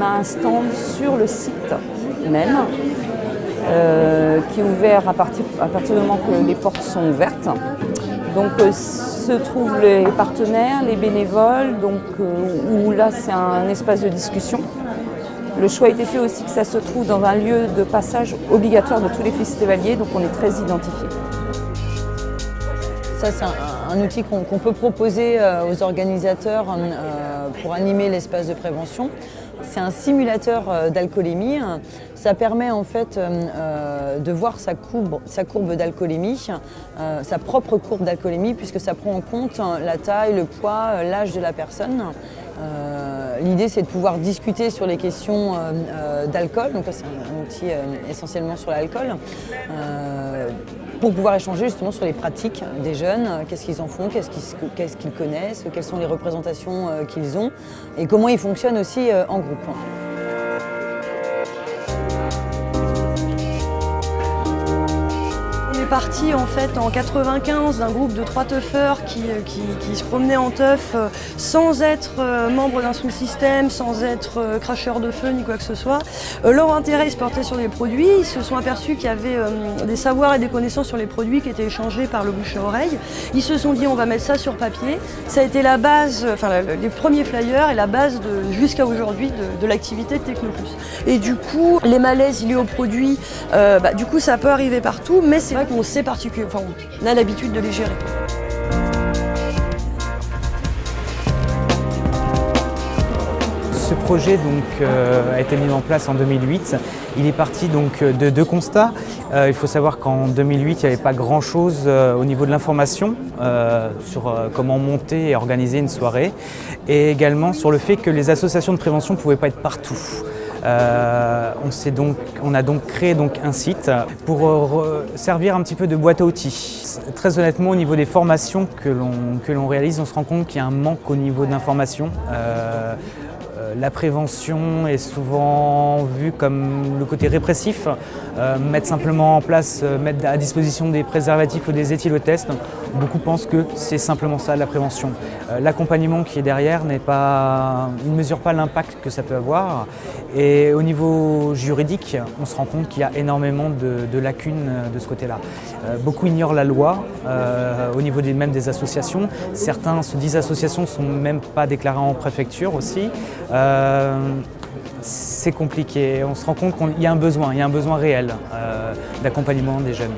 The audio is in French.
a un stand sur le site même qui est ouvert à partir du moment que les portes sont ouvertes. Donc se trouvent les partenaires, les bénévoles, donc, où là c'est un espace de discussion. Le choix a été fait aussi que ça se trouve dans un lieu de passage obligatoire de tous les festivaliers, donc on est très identifiés. Ça, c'est un outil qu'on peut proposer aux organisateurs pour animer l'espace de prévention. C'est un simulateur d'alcoolémie. Ça permet en fait de voir sa courbe d'alcoolémie, sa propre courbe d'alcoolémie, puisque ça prend en compte la taille, le poids, l'âge de la personne. L'idée, c'est de pouvoir discuter sur les questions d'alcool. Donc là, c'est un outil essentiellement sur l'alcool. Pour pouvoir échanger justement sur les pratiques des jeunes, qu'est-ce qu'ils en font, qu'est-ce qu'ils connaissent, quelles sont les représentations qu'ils ont et comment ils fonctionnent aussi en groupe. On est parti en fait en 95 d'un groupe de 3 teufeurs qui se promenaient en teuf sans être membres d'un sous-système, sans être cracheurs de feu ni quoi que ce soit. Leur intérêt se portait sur les produits. Ils se sont aperçus qu'il y avait des savoirs et des connaissances sur les produits qui étaient échangés par le bouche à oreille. Ils se sont dit on va mettre ça sur papier. Ça a été la base, enfin les premiers flyers et la base jusqu'à aujourd'hui de l'activité de Technoplus. Et du coup, les malaises liés aux produits, du coup ça peut arriver partout, mais c'est vrai qu'on sait particulièrement, on a l'habitude de les gérer. Ce projet donc, a été mis en place en 2008. Il est parti donc, de 2 constats. Il faut savoir qu'en 2008, il n'y avait pas grand-chose au niveau de l'information sur comment monter et organiser une soirée, et également sur le fait que les associations de prévention ne pouvaient pas être partout. On a donc créé un site pour servir un petit peu de boîte à outils. Très honnêtement, au niveau des formations que l'on réalise, on se rend compte qu'il y a un manque au niveau de l'information. La prévention est souvent vue comme le côté répressif, mettre simplement en place, mettre à disposition des préservatifs ou des éthylotests. Beaucoup pensent que c'est simplement ça la prévention. L'accompagnement qui est derrière il ne mesure pas l'impact que ça peut avoir. Et au niveau juridique, on se rend compte qu'il y a énormément de lacunes de ce côté-là. Beaucoup ignorent la loi au niveau même des associations. Certains se disent associations, ne sont même pas déclarés en préfecture aussi. C'est compliqué, on se rend compte qu'il y a un besoin réel d'accompagnement des jeunes.